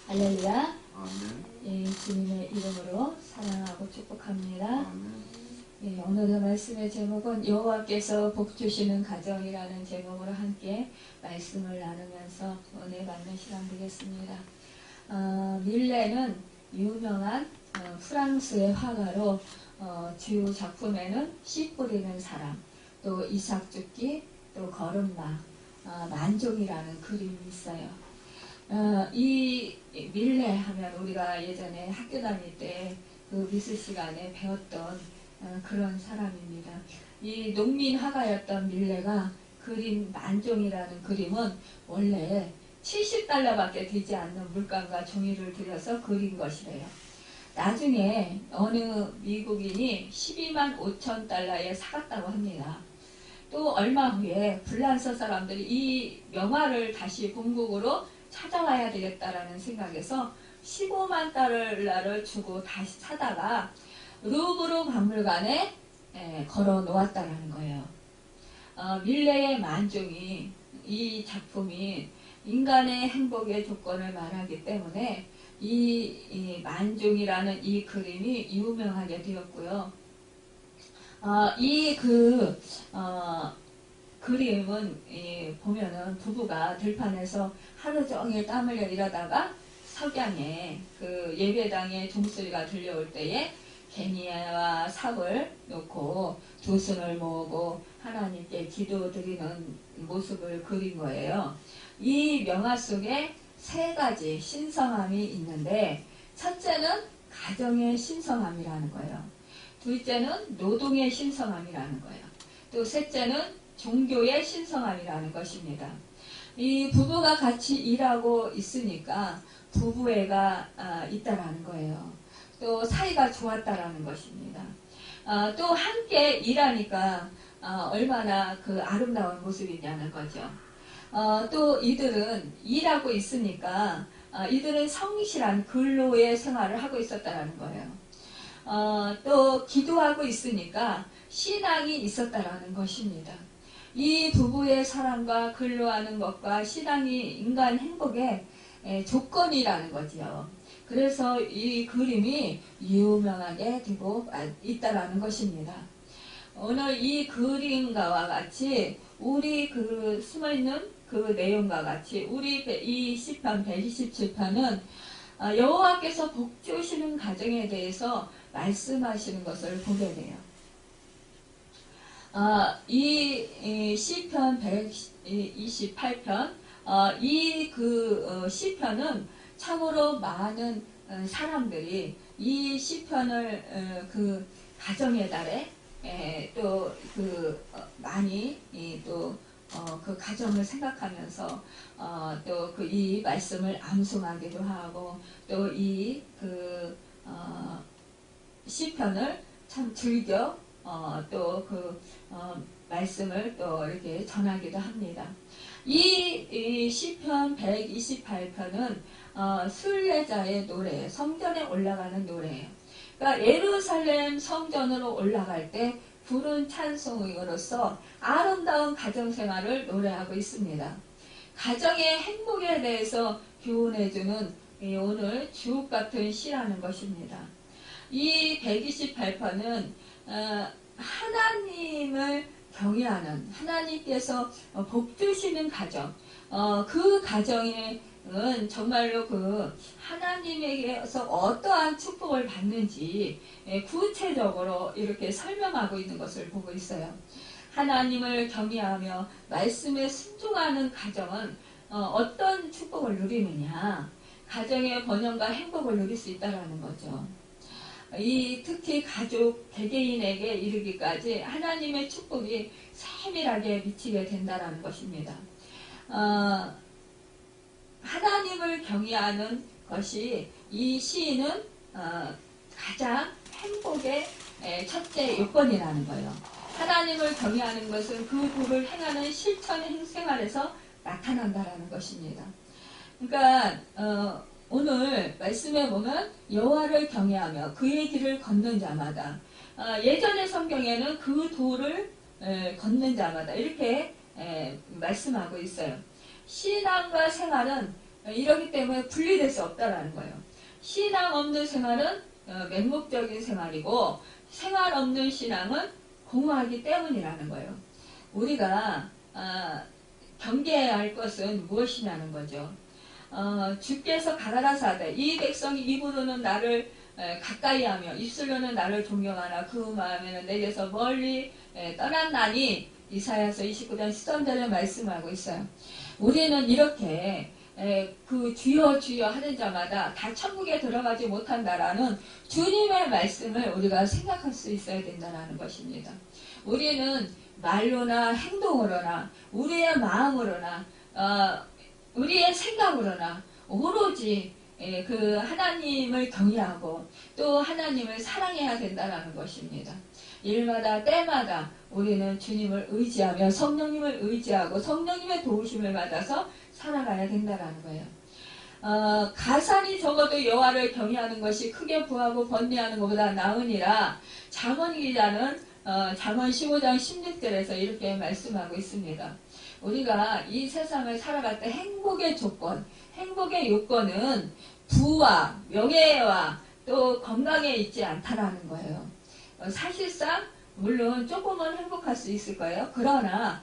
할렐루야. 아멘. 예, 주님의 이름으로 사랑하고 축복합니다. 아멘. 예, 오늘의 말씀의 제목은 여호와께서 복 주시는 가정이라는 제목으로 함께 말씀을 나누면서 은혜 받는 시간 되겠습니다. 밀레는 유명한 프랑스의 화가로 주요 작품에는 씨 뿌리는 사람, 또 이삭 죽기, 또 걸음마, 만종이라는 그림이 있어요. 이 밀레 하면 우리가 예전에 학교 다닐 때 그 미술 시간에 배웠던 그런 사람입니다. 이 농민 화가였던 밀레가 그린 만종이라는 그림은 원래 70달러밖에 되지 않는 물감과 종이를 들여서 그린 것이래요. 나중에 어느 미국인이 12만 5천 달러에 사갔다고 합니다. 또 얼마 후에 불란서 사람들이 이 명화를 다시 본국으로 찾아와야 되겠다라는 생각에서 15만 달러를 주고 다시 사다가 루브르 박물관에 걸어 놓았다라는 거예요. 밀레의 만종이, 이 작품이 인간의 행복의 조건을 말하기 때문에 이 만종이라는 이 그림이 유명하게 되었고요. 그림은 보면은 부부가 들판에서 하루 종일 땀 흘려 일하다가 석양에 그 예배당의 종소리가 들려올 때에 개미와 삽을 놓고 두 손을 모으고 하나님께 기도드리는 모습을 그린 거예요. 이 명화 속에 세 가지 신성함이 있는데, 첫째는 가정의 신성함이라는 거예요. 둘째는 노동의 신성함이라는 거예요. 또 셋째는 종교의 신성함이라는 것입니다. 이 부부가 같이 일하고 있으니까 부부애가 있다라는 거예요. 또 사이가 좋았다라는 것입니다. 또 함께 일하니까 얼마나 그 아름다운 모습이냐는 거죠. 또 이들은 일하고 있으니까 이들은 성실한 근로의 생활을 하고 있었다라는 거예요. 또 기도하고 있으니까 신앙이 있었다라는 것입니다. 이 부부의 사랑과 근로하는 것과 신앙이 인간 행복의 조건이라는 거지요. 그래서 이 그림이 유명하게 되고 있다라는 것입니다. 오늘 이 그림과 같이 우리 그 숨어있는 그 내용과 같이 우리 이 시편 127편은 여호와께서 복 주시는 가정에 대해서 말씀하시는 것을 보게 돼요. 이 시편 128편, 이 시편은 참으로 많은 사람들이 이 시편을 그 가정의 달에 또 많이 또 그 가정을 생각하면서 또 이 말씀을 암송하기도 하고 또 이 시편을 참 즐겨 또 말씀을 또 이렇게 전하기도 합니다. 이 시편 128편은 순례자의 노래, 성전에 올라가는 노래예요. 그러니까 예루살렘 성전으로 올라갈 때 부른 찬송으로서 아름다운 가정생활을 노래하고 있습니다. 가정의 행복에 대해서 교훈해주는 오늘 주옥같은 시라는 것입니다. 이 128편은 하나님을 경외하는, 하나님께서 복 주시는 가정, 그 가정은 정말로 하나님에게서 어떠한 축복을 받는지 구체적으로 이렇게 설명하고 있는 것을 보고 있어요. 하나님을 경외하며 말씀에 순종하는 가정은 어떤 축복을 누리느냐, 가정의 번영과 행복을 누릴 수 있다는 거죠. 특히 가족, 개개인에게 이르기까지 하나님의 축복이 세밀하게 미치게 된다는 것입니다. 하나님을 경외하는 것이 이 시인은 가장 행복의 첫째 요건이라는 거예요. 하나님을 경외하는 것은 그 도를 행하는 실천 생활에서 나타난다는 것입니다. 그러니까 오늘 말씀에 보면 여호와를 경외하며 그의 길을 걷는 자마다, 예전의 성경에는 그 도를 걷는 자마다 이렇게 말씀하고 있어요. 신앙과 생활은 이러기 때문에 분리될 수 없다라는 거예요. 신앙 없는 생활은 맹목적인 생활이고 생활 없는 신앙은 공허하기 때문이라는 거예요. 우리가 경계해야 할 것은 무엇이냐는 거죠. 주께서 가라사대 이 백성이 입으로는 나를 가까이 하며 입술로는 나를 존경하나 그 마음에는 내게서 멀리 떠났나니 이사야서 29장 13절에 말씀하고 있어요. 우리는 이렇게 그 주여 주여 하는 자마다 다 천국에 들어가지 못한다라는 주님의 말씀을 우리가 생각할 수 있어야 된다는 것입니다. 우리는 말로나 행동으로나 우리의 마음으로나 우리의 생각으로나 오로지 그 하나님을 경외하고 또 하나님을 사랑해야 된다는 것입니다. 일마다 때마다 우리는 주님을 의지하며 성령님을 의지하고 성령님의 도우심을 받아서 살아가야 된다는 거예요. 가산이 적어도 여호와를 경외하는 것이 크게 부하고 번뇌하는 것보다 나으니라. 잠언 기자는 잠언 15장 16절에서 이렇게 말씀하고 있습니다. 우리가 이 세상을 살아갈 때 행복의 조건, 행복의 요건은 부와 명예와 또 건강에 있지 않다라는 거예요. 사실상 물론 조금은 행복할 수 있을 거예요. 그러나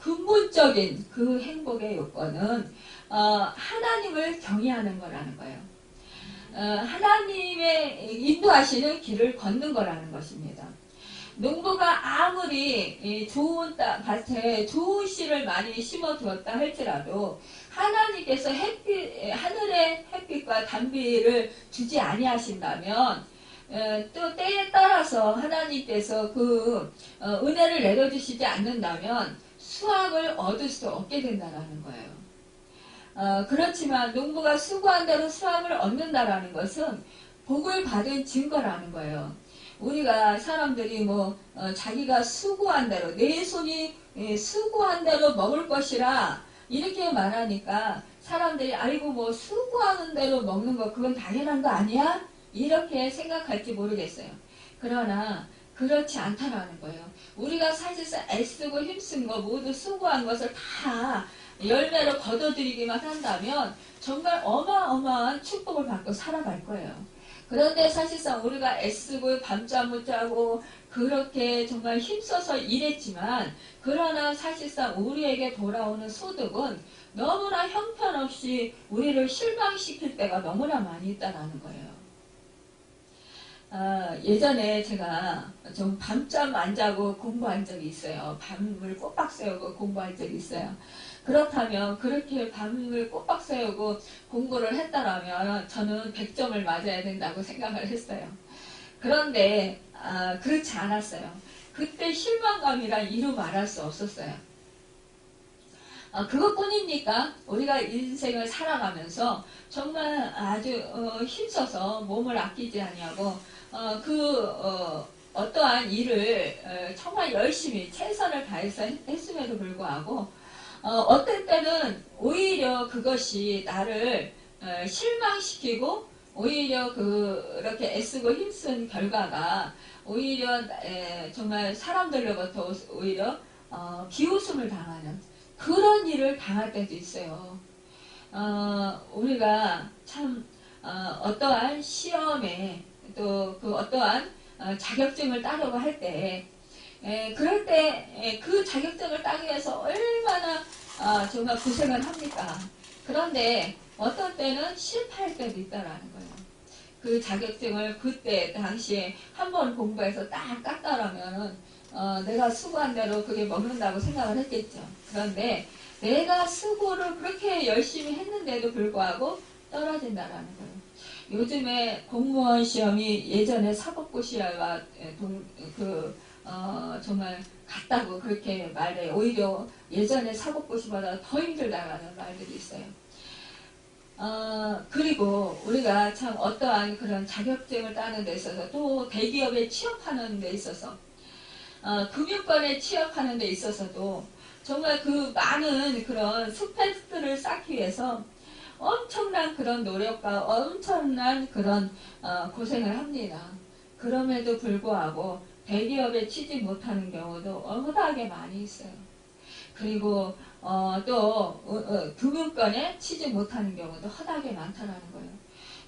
근본적인 그 행복의 요건은 하나님을 경외하는 거라는 거예요. 하나님의 인도하시는 길을 걷는 거라는 것입니다. 농부가 아무리 좋은 밭에 좋은 씨를 많이 심어두었다 할지라도 하나님께서 하늘의 햇빛과 단비를 주지 아니하신다면 또 때에 따라서 하나님께서 그 은혜를 내려주시지 않는다면 수확을 얻을 수 없게 된다는 거예요. 그렇지만 농부가 수고한 대로 수확을 얻는다라는 것은 복을 받은 증거라는 거예요. 우리가 사람들이 자기가 수고한 대로 내 손이 수고한 대로 먹을 것이라 이렇게 말하니까 사람들이 아이고 수고하는 대로 먹는 거 그건 당연한 거 아니야? 이렇게 생각할지 모르겠어요. 그러나 그렇지 않다라는 거예요. 우리가 사실상 애쓰고 힘쓴 거 모두 수고한 것을 다 열매로 거둬들이기만 한다면 정말 어마어마한 축복을 받고 살아갈 거예요. 그런데 사실상 우리가 애쓰고 밤잠 못 자고 그렇게 정말 힘써서 일했지만 그러나 사실상 우리에게 돌아오는 소득은 너무나 형편없이 우리를 실망시킬 때가 너무나 많이 있다는 거예요. 예전에 제가 좀 밤잠 안 자고 공부한 적이 있어요. 밤을 꼬박 새우고 공부한 적이 있어요. 그렇다면 그렇게 밤을 꼬박 새우고 공부를 했다라면 저는 100점을 맞아야 된다고 생각을 했어요. 그런데 그렇지 않았어요. 그때 실망감이란 이루 말할 수 없었어요. 그것뿐입니까? 우리가 인생을 살아가면서 정말 아주 힘써서 몸을 아끼지 아니하고 어떠한 일을 정말 열심히 최선을 다해서 했음에도 불구하고 어떨 때는 오히려 그것이 나를 실망시키고 오히려 그렇게 애쓰고 힘쓴 결과가 오히려 정말 사람들로부터 오히려 비웃음을 당하는 그런 일을 당할 때도 있어요. 우리가 참 어떠한 시험에 또 그 어떠한 자격증을 따려고 할 때 그럴 때 그 자격증을 따기 위해서 얼마나 정말 고생을 합니까? 그런데 어떤 때는 실패할 때도 있다라는 거예요. 그 자격증을 그때 당시에 한번 공부해서 딱 땄다라면은 내가 수고한 대로 그게 먹는다고 생각을 했겠죠. 그런데 내가 수고를 그렇게 열심히 했는데도 불구하고 떨어진다라는 거예요. 요즘에 공무원 시험이 예전에 사법고시와 정말 같다고 그렇게 말해요. 오히려 예전에 사법고시보다 더 힘들다라는 말들이 있어요. 그리고 우리가 참 어떠한 그런 자격증을 따는 데 있어서 또 대기업에 취업하는 데 있어서 금융권에 취업하는 데 있어서도 정말 그 많은 그런 스펙들을 쌓기 위해서 엄청난 그런 노력과 엄청난 그런 고생을 합니다. 그럼에도 불구하고 대기업에 취직 못하는 경우도 워낙에 많이 있어요. 그리고 금융권에 취직 못하는 경우도 허다하게 많다라는 거예요.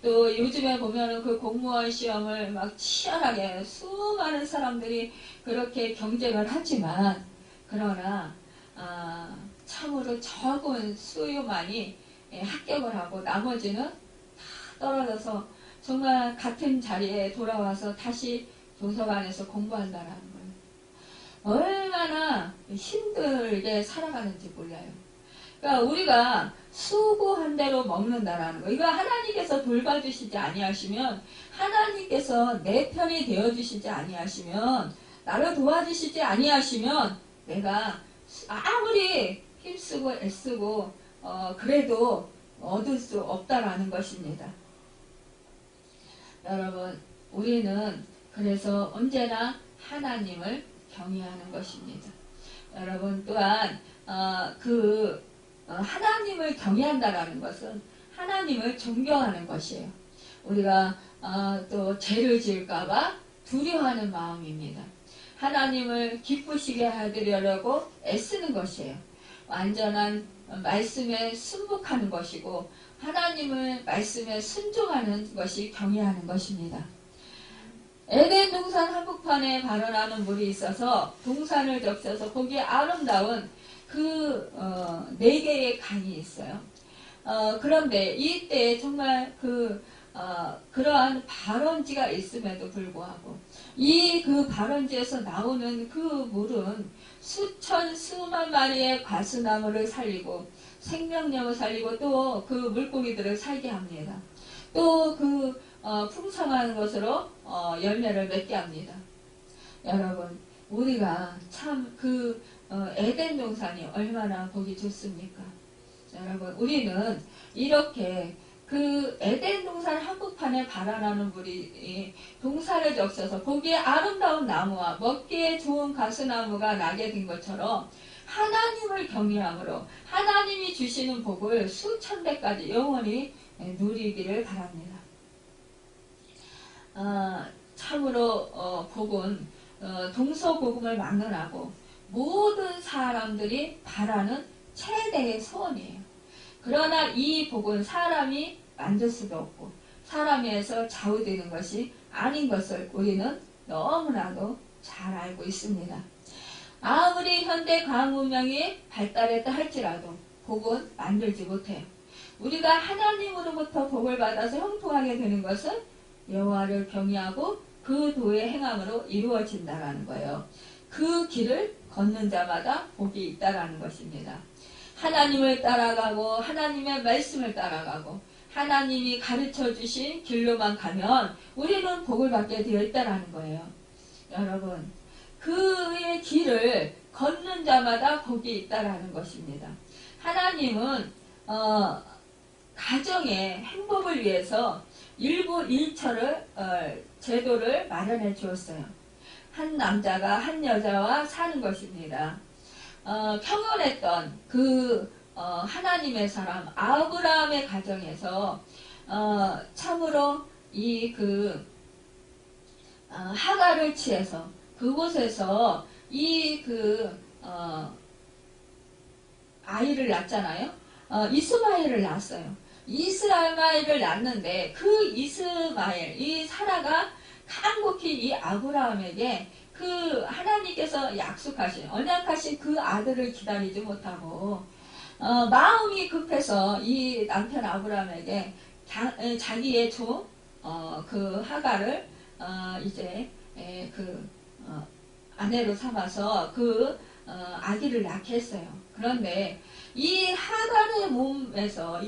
또 요즘에 보면은 그 공무원 시험을 막 치열하게 수많은 사람들이 그렇게 경쟁을 하지만 그러나 참으로 적은 수요만이 합격을 하고 나머지는 다 떨어져서 정말 같은 자리에 돌아와서 다시 도서관에서 공부한다는 거예요. 얼마나 힘들게 살아가는지 몰라요. 그러니까 우리가 수고한 대로 먹는다라는 거. 이거 하나님께서 돌봐주시지 아니하시면, 하나님께서 내 편이 되어주시지 아니하시면, 나를 도와주시지 아니하시면 내가 아무리 힘쓰고 애쓰고 그래도 얻을 수 없다라는 것입니다. 여러분, 우리는 그래서 언제나 하나님을 경외하는 것입니다. 여러분 또한 하나님을 경외한다라는 것은 하나님을 존경하는 것이에요. 우리가 또 죄를 지을까봐 두려워하는 마음입니다. 하나님을 기쁘시게 하려고 애쓰는 것이에요. 완전한 말씀에 순복하는 것이고 하나님을 말씀에 순종하는 것이 경외하는 것입니다. 에덴 동산 한복판에 발원하는 물이 있어서 동산을 적셔서 거기에 아름다운 네 개의 강이 있어요. 그런데 이때 정말 그러한 발원지가 있음에도 불구하고 그 발원지에서 나오는 그 물은 수만 마리의 과수나무를 살리고 생명력을 살리고 또 그 물고기들을 살게 합니다. 또 풍성한 것으로 열매를 맺게 합니다. 여러분, 우리가 참 에덴 동산이 얼마나 보기 좋습니까? 여러분, 우리는 이렇게 에덴 동산 한복판에 발원하는 물이 동산을 적셔서 거기에 아름다운 나무와 먹기에 좋은 가수나무가 나게 된 것처럼 하나님을 경외함으로 하나님이 주시는 복을 수천 배까지 영원히 누리기를 바랍니다. 참으로 복은 동서고금을 막론하고 모든 사람들이 바라는 최대의 소원이에요. 그러나 이 복은 사람이 만들 수도 없고 사람에서 좌우되는 것이 아닌 것을 우리는 너무나도 잘 알고 있습니다. 아무리 현대 과학 문명이 발달했다 할지라도 복은 만들지 못해요. 우리가 하나님으로부터 복을 받아서 형통하게 되는 것은 여호와를 경외하고 그 도의 행함으로 이루어진다라는 거예요. 그 길을 걷는 자마다 복이 있다라는 것입니다. 하나님을 따라가고 하나님의 말씀을 따라가고 하나님이 가르쳐 주신 길로만 가면 우리는 복을 받게 되어 있다라는 거예요. 여러분, 그의 길을 걷는 자마다 복이 있다라는 것입니다. 하나님은 가정의 행복을 위해서 일부일처를 제도를 마련해 주었어요. 한 남자가 한 여자와 사는 것입니다. 평온했던 하나님의 사람 아브라함의 가정에서 참으로 하갈을 취해서 그곳에서 아이를 낳잖아요. 이스마엘을 낳았어요. 이스마엘을 낳는데 이 사라가 간곡히 이 아브라함에게 하나님께서 약속하신 언약하신 그 아들을 기다리지 못하고 마음이 급해서 이 남편 아브라함에게 자기의 종 하갈을 이제 아내로 삼아서 아기를 낳게 했어요. 그런데 이 하갈의 몸에서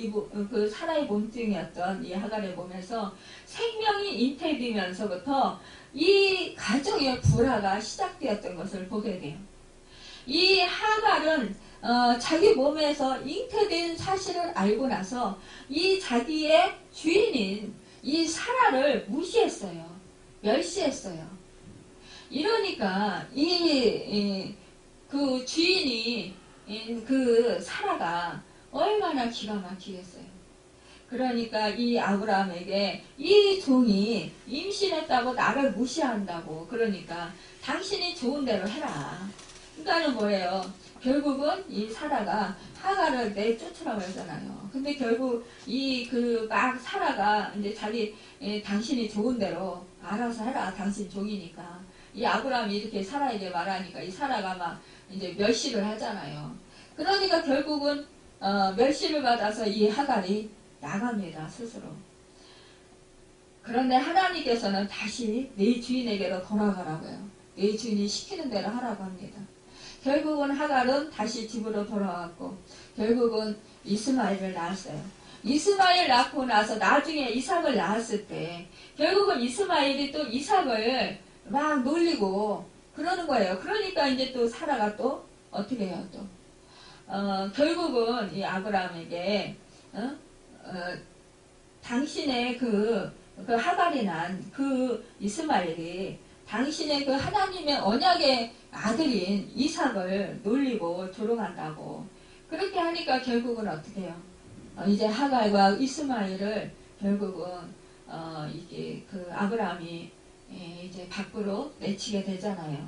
사라의 몸뚱이였던 이 하갈의 몸에서 생명이 잉태되면서부터 이 가정의 불화가 시작되었던 것을 보게 돼요. 이 하갈은 자기 몸에서 잉태된 사실을 알고 나서 이 자기의 주인인 이 사라를 무시했어요. 멸시했어요. 이러니까 주인이 사라가 얼마나 기가 막히겠어요. 그러니까 이 아브라함에게 이 종이 임신했다고 나를 무시한다고 그러니까 당신이 좋은 대로 해라. 그러니까는 뭐예요? 결국은 이 사라가 하가를 내쫓으라고 하잖아요. 근데 결국 막 사라가 이제 당신이 좋은 대로 알아서 해라. 당신 종이니까. 이 아브라함이 이렇게 사라에게 말하니까 이 사라가 막 이제 멸시를 하잖아요. 그러니까 결국은 멸시를 받아서 이 하갈이 나갑니다. 스스로. 그런데 하나님께서는 다시 네 주인에게로 돌아가라고요. 네 주인이 시키는 대로 하라고 합니다. 결국은 하갈은 다시 집으로 돌아왔고 결국은 이스마엘을 낳았어요. 이스마엘 낳고 나서 나중에 이삭을 낳았을 때 결국은 이스마엘이 또 이삭을 막 놀리고 그러는 거예요. 그러니까 이제 또 사라가 또 어떻게 해요 또 결국은 이 아브라함에게 당신의 그 하갈이 난 그 이스마엘이 당신의 그 하나님의 언약의 아들인 이삭을 놀리고 조롱한다고 그렇게 하니까 결국은 어떻게 해요? 이제 하갈과 이스마엘을 결국은 이게 그 아브라함이 이제 밖으로 내치게 되잖아요.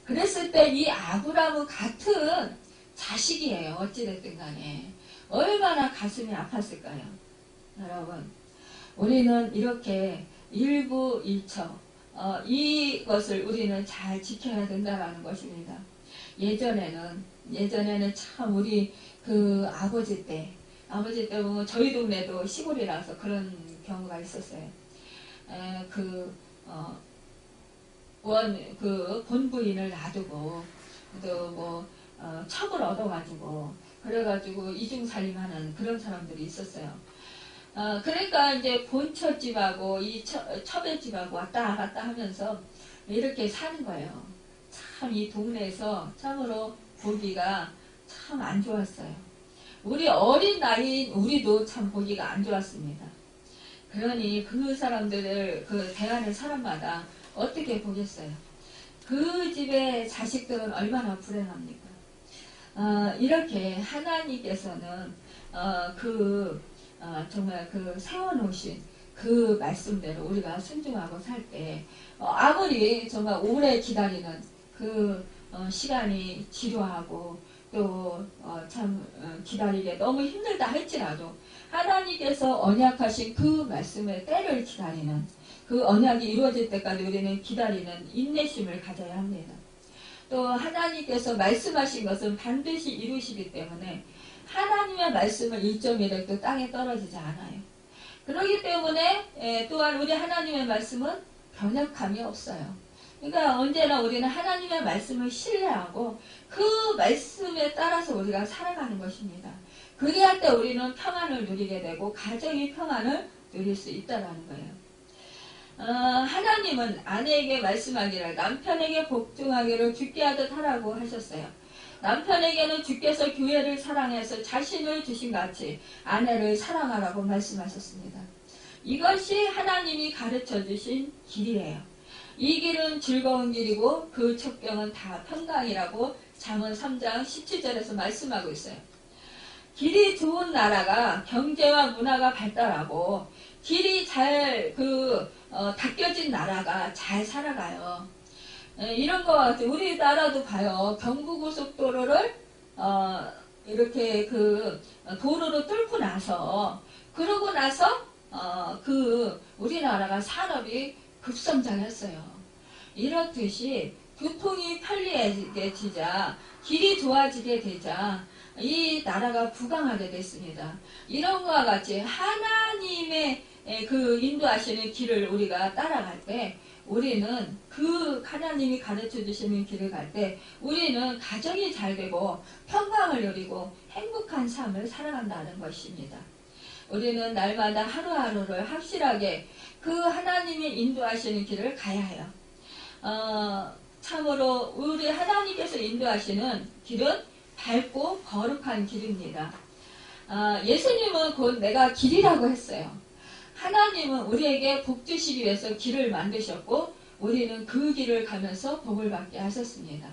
그랬을 때 이 아브라함은 같은 자식이에요. 어찌됐든 간에 얼마나 가슴이 아팠을까요? 여러분 우리는 이렇게 일부일처 이것을 우리는 잘 지켜야 된다는 것입니다. 예전에는 참 우리 그 아버지 때 보면 저희 동네도 시골이라서 그런 경우가 있었어요. 그 본부인을 놔두고 또 뭐 첩을 얻어가지고 그래가지고 이중살림하는 그런 사람들이 있었어요. 그러니까 이제 본처집하고 이 첩의집하고 왔다 갔다 하면서 이렇게 사는 거예요. 참 이 동네에서 참으로 보기가 참 안 좋았어요. 우리 어린 나이인 우리도 참 보기가 안 좋았습니다. 그러니 그 사람들을 그 대하는 사람마다 어떻게 보겠어요? 그 집의 자식들은 얼마나 불행합니까? 이렇게 하나님께서는 정말 그 세워놓으신 그 말씀대로 우리가 순종하고 살 때 아무리 정말 오래 기다리는 그 시간이 지루하고 또 참 기다리게 너무 힘들다 할지라도 하나님께서 언약하신 그 말씀의 때를 기다리는 그 언약이 이루어질 때까지 우리는 기다리는 인내심을 가져야 합니다. 또 하나님께서 말씀하신 것은 반드시 이루시기 때문에 하나님의 말씀을 1.1획도 땅에 떨어지지 않아요. 그렇기 때문에 또한 우리 하나님의 말씀은 변혁함이 없어요. 그러니까 언제나 우리는 하나님의 말씀을 신뢰하고 그 말씀에 따라서 우리가 살아가는 것입니다. 그래야 때 우리는 평안을 누리게 되고 가정의 평안을 누릴 수 있다는 거예요. 하나님은 아내에게 말씀하기를 남편에게 복종하기를 주께 하듯 하라고 하셨어요. 남편에게는 주께서 교회를 사랑해서 자신을 주신 같이 아내를 사랑하라고 말씀하셨습니다. 이것이 하나님이 가르쳐 주신 길이에요. 이 길은 즐거운 길이고 그 첩경은 다 평강이라고 잠언 3장 17절에서 말씀하고 있어요. 길이 좋은 나라가 경제와 문화가 발달하고 길이 잘 닦여진 나라가 잘 살아가요. 이런 거 같아요. 우리나라도 봐요. 경부고속도로를 이렇게 도로로 뚫고 나서 그러고 나서 우리나라가 산업이 급성장했어요. 이렇듯이 교통이 편리해지자 길이 좋아지게 되자 이 나라가 부강하게 됐습니다. 이런 것과 같이 하나님의 그 인도하시는 길을 우리가 따라갈 때 우리는 그 하나님이 가르쳐 주시는 길을 갈 때 우리는 가정이 잘 되고 평강을 누리고 행복한 삶을 살아간다는 것입니다. 우리는 날마다 하루하루를 확실하게 그 하나님이 인도하시는 길을 가야 해요. 참으로 우리 하나님께서 인도하시는 길은 밝고 거룩한 길입니다. 예수님은 곧 내가 길이라고 했어요. 하나님은 우리에게 복 주시기 위해서 길을 만드셨고 우리는 그 길을 가면서 복을 받게 하셨습니다.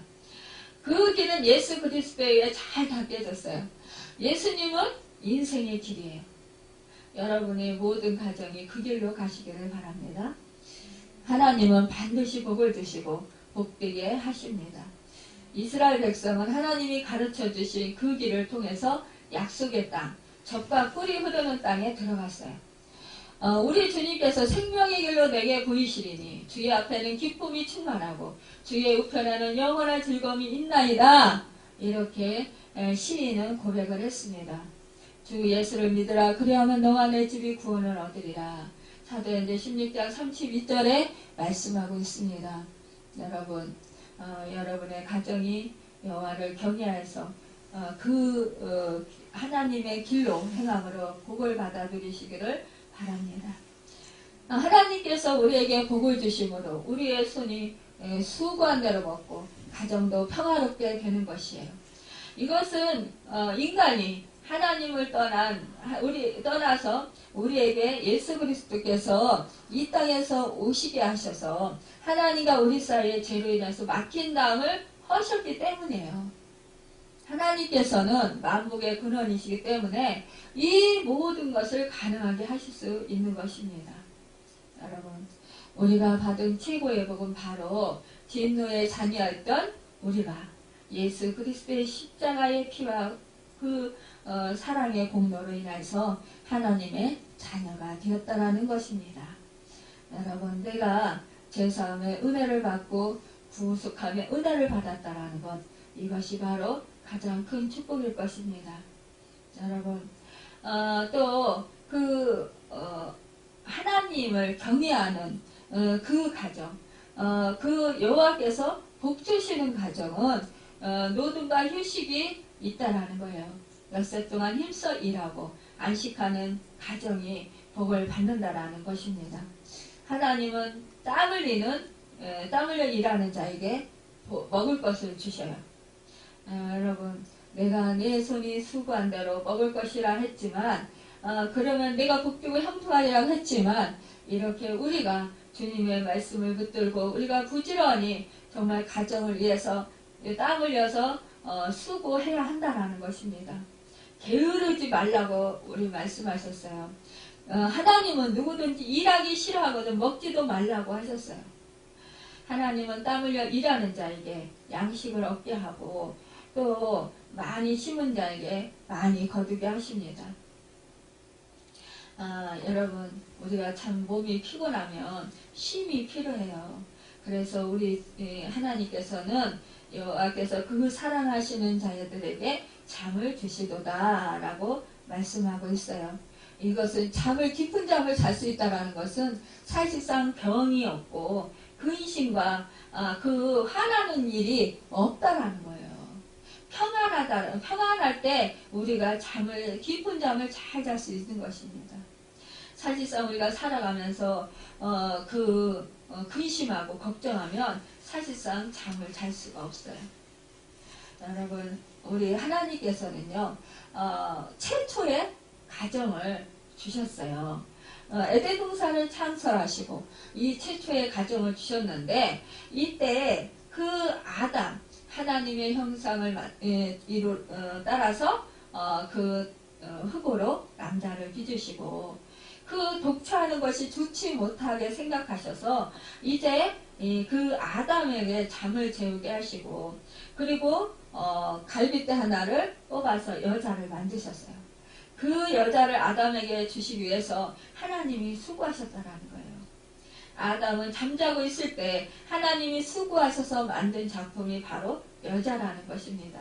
그 길은 예수 그리스도에 잘 닦여졌어요. 예수님은 인생의 길이에요. 여러분의 모든 가정이 그 길로 가시기를 바랍니다. 하나님은 반드시 복을 주시고 복되게 하십니다. 이스라엘 백성은 하나님이 가르쳐 주신 그 길을 통해서 약속의 땅, 젖과 꿀이 흐르는 땅에 들어갔어요. 우리 주님께서 생명의 길로 내게 보이시리니 주의 앞에는 기쁨이 충만하고 주의 우편에는 영원한 즐거움이 있나이다. 이렇게 시인은 고백을 했습니다. 주 예수를 믿으라. 그리하면 너와 내 집이 구원을 얻으리라. 사도행전 16장 32절에 말씀하고 있습니다. 여러분, 여러분의 가정이 여호와를 경외해서 하나님의 길로 행함으로 복을 받아 누리시기를 바랍니다. 하나님께서 우리에게 복을 주심으로 우리의 손이 수고한 대로 먹고 가정도 평화롭게 되는 것이에요. 이것은 인간이 하나님을 떠나서 우리에게 예수 그리스도께서 이 땅에서 오시게 하셔서 하나님과 우리 사이에 죄로 인해서 막힌 담을 허셨기 때문이에요. 하나님께서는 만국의 근원이시기 때문에 이 모든 것을 가능하게 하실 수 있는 것입니다. 여러분, 우리가 받은 최고의 복은 바로 진노의 자녀였던 우리가 예수 그리스도의 십자가의 피와 그 사랑의 공로로 인해서 하나님의 자녀가 되었다라는 것입니다. 여러분, 내가 죄사함의 은혜를 받고 구속함의 은혜를 받았다라는 것, 이것이 바로 가장 큰 축복일 것입니다. 여러분, 하나님을 경외하는 그 가정, 그 여호와께서 복 주시는 가정은 노동과 휴식이 있다라는 거예요. 역사 동안 힘써 일하고 안식하는 가정이 복을 받는다라는 것입니다. 하나님은 땀 흘려 일하는 자에게 먹을 것을 주셔요. 여러분, 내가 내 손이 수고한 대로 먹을 것이라 했지만, 그러면 내가 복주고 형통하리라고 했지만, 이렇게 우리가 주님의 말씀을 붙들고 우리가 부지런히 정말 가정을 위해서 땀 흘려서 수고해야 한다라는 것입니다. 게으르지 말라고 우리 말씀하셨어요. 하나님은 누구든지 일하기 싫어하거든 먹지도 말라고 하셨어요. 하나님은 땀 흘려 일하는 자에게 양식을 얻게 하고 또 많이 심은 자에게 많이 거두게 하십니다. 여러분, 우리가 참 몸이 피곤하면 쉼이 필요해요. 그래서 우리 하나님께서는 여호와께서 그 사랑하시는 자들에게 잠을 주시도다 라고 말씀하고 있어요. 이것은 깊은 잠을 잘 수 있다는 것은 사실상 병이 없고 근심과 그 화나는 일이 없다라는 거예요. 평안할 때 우리가 깊은 잠을 잘 잘 수 있는 것입니다. 사실상 우리가 살아가면서 근심하고 걱정하면 사실상 잠을 잘 수가 없어요. 여러분, 우리 하나님께서는요, 최초의 가정을 주셨어요. 에덴 동산을 창설하시고 이 최초의 가정을 주셨는데 이때 그 아담, 하나님의 형상을 따라서 흙으로 남자를 빚으시고 그 독처하는 것이 좋지 못하게 생각하셔서 이제 그 아담에게 잠을 재우게 하시고 그리고 갈빗대 하나를 뽑아서 여자를 만드셨어요. 그 여자를 아담에게 주시기 위해서 하나님이 수고하셨다라는 거예요. 아담은 잠자고 있을 때 하나님이 수고하셔서 만든 작품이 바로 여자라는 것입니다.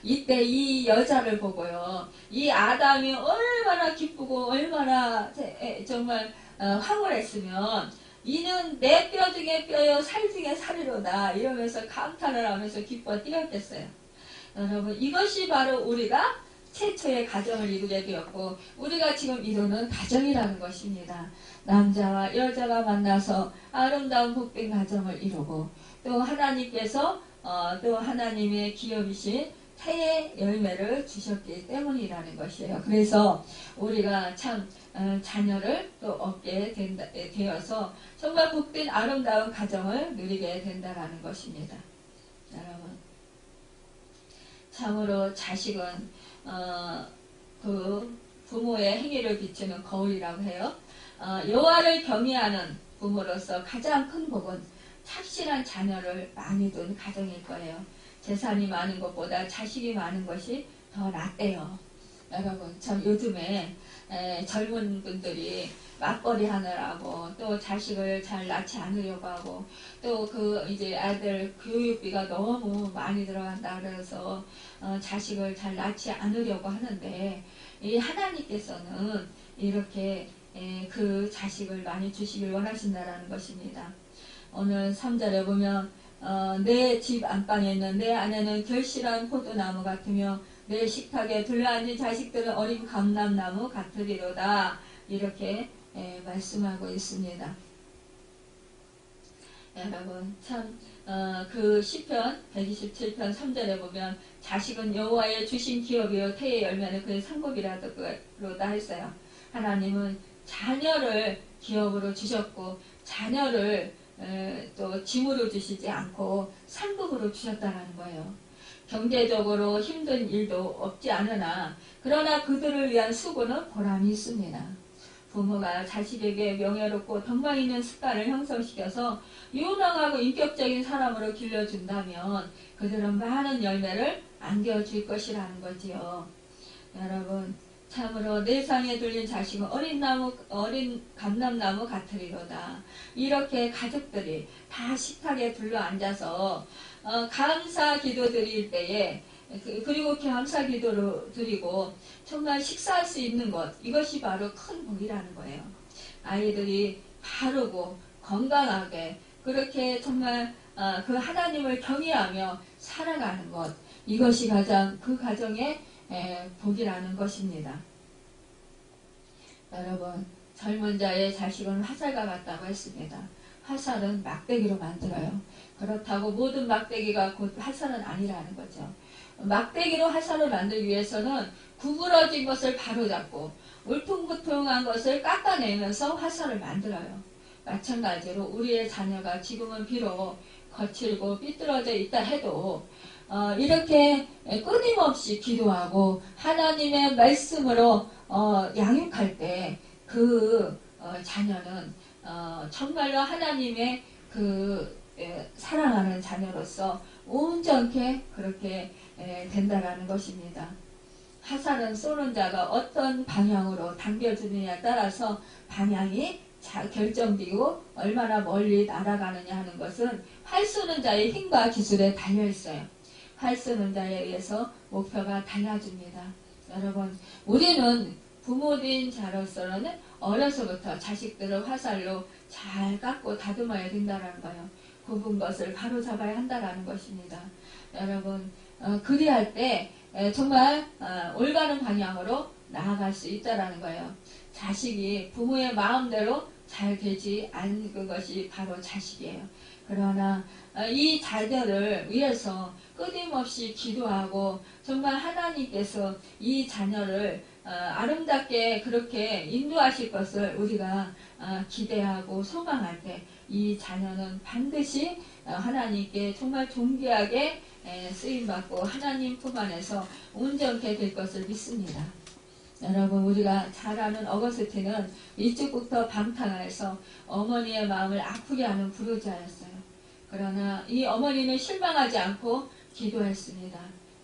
이때 이 여자를 보고요, 이 아담이 얼마나 기쁘고 얼마나 정말 황홀했으면 이는 내 뼈 중에 뼈요 살 중에 살이로다 이러면서 감탄을 하면서 기뻐 뛰었겠어요. 여러분, 이것이 바로 우리가 최초의 가정을 이루게 되었고 우리가 지금 이루는 가정이라는 것입니다. 남자와 여자가 만나서 아름다운 복된 가정을 이루고 또 하나님께서 또 하나님의 기업이신 태의 열매를 주셨기 때문이라는 것이에요. 그래서 우리가 참 자녀를 또 얻게 되어서 정말 복된 아름다운 가정을 누리게 된다는 것입니다. 여러분, 참으로 자식은 그 부모의 행위를 비추는 거울이라고 해요. 여호와를 경외하는 부모로서 가장 큰 복은 착실한 자녀를 많이 둔 가정일 거예요. 재산이 많은 것보다 자식이 많은 것이 더 낫대요. 여러분, 참 요즘에 젊은 분들이 맞벌이 하느라고 또 자식을 잘 낳지 않으려고 하고 또 그 이제 아들 교육비가 너무 많이 들어간다 그래서 자식을 잘 낳지 않으려고 하는데 이 하나님께서는 이렇게 그 자식을 많이 주시길 원하신다라는 것입니다. 오늘 3절에 보면 내 집 안방에 있는 내 아내는 결실한 포도나무 같으며 내 식탁에 둘러앉은 자식들은 어린 감람나무 같으리로다. 이렇게 말씀하고 있습니다. 여러분 참 그 시편 127편 3절에 보면 자식은 여호와의 주신 기업이요 태의 열매는 그의 상급이라도다 했어요. 하나님은 자녀를 기업으로 주셨고 자녀를 또 짐으로 주시지 않고 상급으로 주셨다는 거예요. 경제적으로 힘든 일도 없지 않으나 그러나 그들을 위한 수고는 보람이 있습니다. 부모가 자식에게 명예롭고 덕망 있는 습관을 형성시켜서 유능하고 인격적인 사람으로 길러준다면 그들은 많은 열매를 안겨줄 것이라는 거지요. 여러분 참으로 내 상에 둘린 자식은 어린 감람나무 같으리로다. 이렇게 가족들이 다 식탁에 둘러앉아서 감사 기도 드릴 때에 그리고 감사 기도를 드리고 정말 식사할 수 있는 것, 이것이 바로 큰 복이라는 거예요. 아이들이 바르고 건강하게 그렇게 정말 그 하나님을 경외하며 살아가는 것, 이것이 가장 그 가정의 복이라는 것입니다. 여러분 젊은 자의 자식은 화살과 같다고 했습니다. 화살은 막대기로 만들어요. 그렇다고 모든 막대기가 곧 화살은 아니라는 거죠. 막대기로 화살을 만들기 위해서는 구부러진 것을 바로잡고 울퉁불퉁한 것을 깎아내면서 화살을 만들어요. 마찬가지로 우리의 자녀가 지금은 비록 거칠고 삐뚤어져 있다 해도 이렇게 끊임없이 기도하고 하나님의 말씀으로 양육할 때 그 자녀는 정말로 하나님의 그 사랑하는 자녀로서 온전케 그렇게 된다라는 것입니다. 화살은 쏘는 자가 어떤 방향으로 당겨주느냐에 따라서 방향이 결정되고 얼마나 멀리 날아가느냐 하는 것은 활 쏘는 자의 힘과 기술에 달려있어요. 활 쏘는 자에 의해서 목표가 달라집니다. 여러분 우리는 부모된 자로서는 어려서부터 자식들을 화살로 잘 깎고 다듬어야 된다는 거예요. 굽은 것을 바로 잡아야 한다는 것입니다. 여러분 그리할 때 정말 올바른 방향으로 나아갈 수 있다는 거예요. 자식이 부모의 마음대로 잘 되지 않은 것이 바로 자식이에요. 그러나 이 자녀를 위해서 끊임없이 기도하고 정말 하나님께서 이 자녀를 아름답게 그렇게 인도하실 것을 우리가 기대하고 소망할 때 이 자녀는 반드시 하나님께 정말 존귀하게 쓰임받고 하나님 품 안에서 온전케 될 것을 믿습니다. 여러분 우리가 잘 아는 어거스틴은 일찍부터 방탕하여서 어머니의 마음을 아프게 하는 불효자였어요. 그러나 이 어머니는 실망하지 않고 기도했습니다.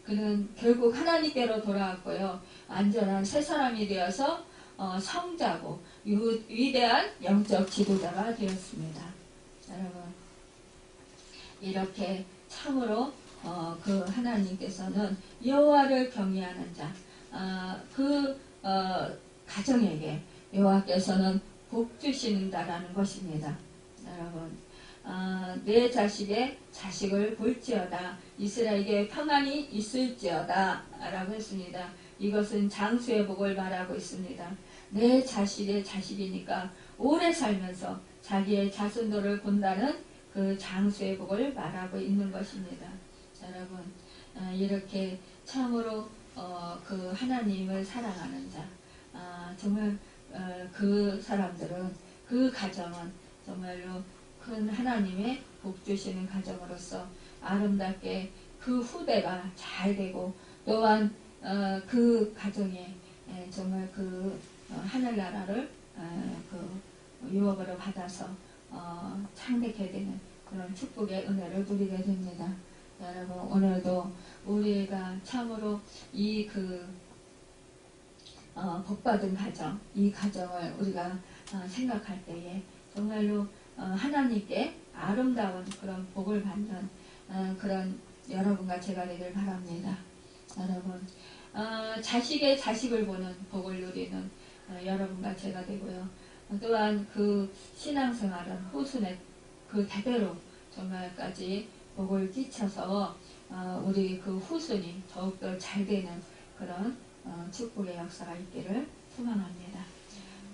그는 결국 하나님께로 돌아왔고요. 안전한 새 사람이 되어서 성자고 위대한 영적 지도자가 되었습니다. 여러분 이렇게 참으로 그 하나님께서는 여호와를 경외하는 자, 그 가정에게 여호와께서는 복 주신다라는 것입니다. 여러분 내 자식의 자식을 볼지어다 이스라엘에게 평안이 있을지어다 라고 했습니다. 이것은 장수의 복을 말하고 있습니다. 내 자식의 자식이니까 오래 살면서 자기의 자손들을 본다는 그 장수의 복을 말하고 있는 것입니다. 여러분 이렇게 참으로 그 하나님을 사랑하는 자, 정말 그 사람들은 그 가정은 정말로 큰 하나님의 복 주시는 가정으로서 아름답게 그 후대가 잘 되고 또한 그 가정에 정말 그 하늘나라를 그 유업으로 받아서 창대케 되는 그런 축복의 은혜를 누리게 됩니다. 여러분 오늘도 우리가 참으로 이 복받은 가정, 이 가정을 우리가 생각할 때에 정말로 하나님께 아름다운 그런 복을 받는 그런 여러분과 제가 되길 바랍니다. 여러분 자식의 자식을 보는 복을 누리는 여러분과 제가 되고요. 또한 그 신앙생활은 후순에 그 대대로 정말까지 복을 끼쳐서 우리 그 후순이 더욱더 잘 되는 그런 축복의 역사가 있기를 소망합니다.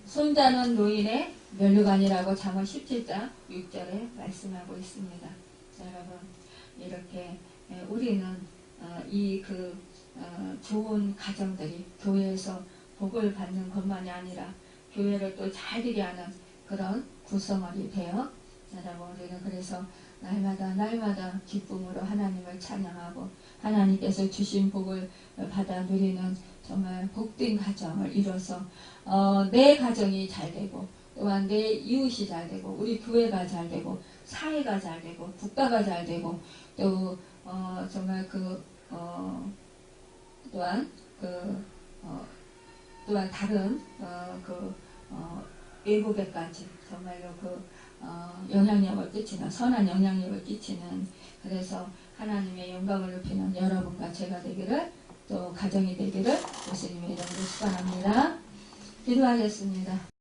손자는 노인의 면류관이라고 잠언 17장 6절에 말씀하고 있습니다. 여러분 이렇게 우리는 이 좋은 가정들이 교회에서 복을 받는 것만이 아니라 교회를 또 잘 되게 하는 그런 구성원이 되어 여러분 우리는 그래서 날마다 기쁨으로 하나님을 찬양하고 하나님께서 주신 복을 받아 누리는 정말 복된 가정을 이뤄서 내 가정이 잘 되고 또한 내 이웃이 잘 되고 우리 교회가 잘 되고 사회가 잘 되고 국가가 잘 되고 또 정말 또한 다른 외국에까지 정말로 영향력을 끼치는 선한 영향력을 끼치는 그래서 하나님의 영광을 높이는 여러분과 제가 되기를 또 가정이 되기를 예수님의 이름으로 축원합니다. 기도하겠습니다.